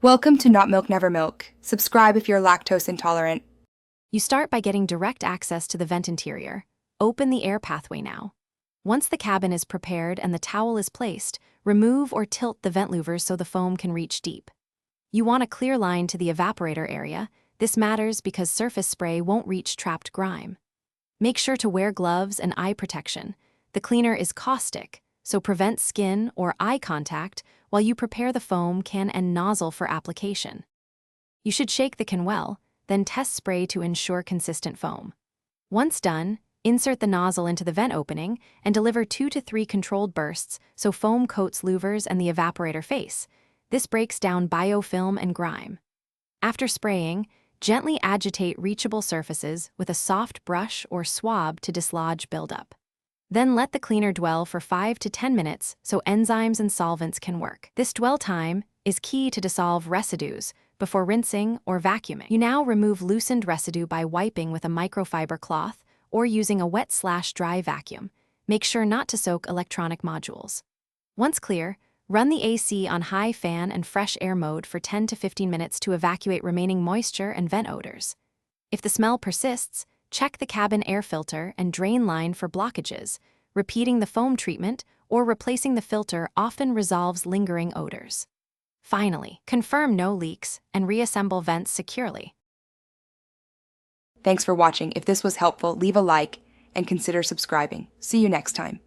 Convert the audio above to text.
Welcome to Not Milk Never Milk. Subscribe if you're lactose intolerant. You start by getting direct access to the vent interior. Open the air pathway now. Once the cabin is prepared and the towel is placed, remove or tilt the vent louvers so the foam can reach deep. You want a clear line to the evaporator area. This matters because surface spray won't reach trapped grime. Make sure to wear gloves and eye protection. The cleaner is caustic, so prevent skin or eye contact while you prepare the foam can and nozzle for application. You should shake the can well, then test spray to ensure consistent foam. Once done, insert the nozzle into the vent opening and deliver 2 to 3 controlled bursts so foam coats louvers and the evaporator face. This breaks down biofilm and grime. After spraying, gently agitate reachable surfaces with a soft brush or swab to dislodge buildup. Then let the cleaner dwell for 5 to 10 minutes so enzymes and solvents can work. This dwell time is key to dissolve residues before rinsing or vacuuming. You now remove loosened residue by wiping with a microfiber cloth or using a wet/dry vacuum. Make sure not to soak electronic modules. Once clear, run the AC on high fan and fresh air mode for 10 to 15 minutes to evacuate remaining moisture and vent odors. If the smell persists, check the cabin air filter and drain line for blockages. Repeating the foam treatment or replacing the filter often resolves lingering odors. Finally, confirm no leaks and reassemble vents securely. Thanks for watching. If this was helpful, leave a like and consider subscribing. See you next time.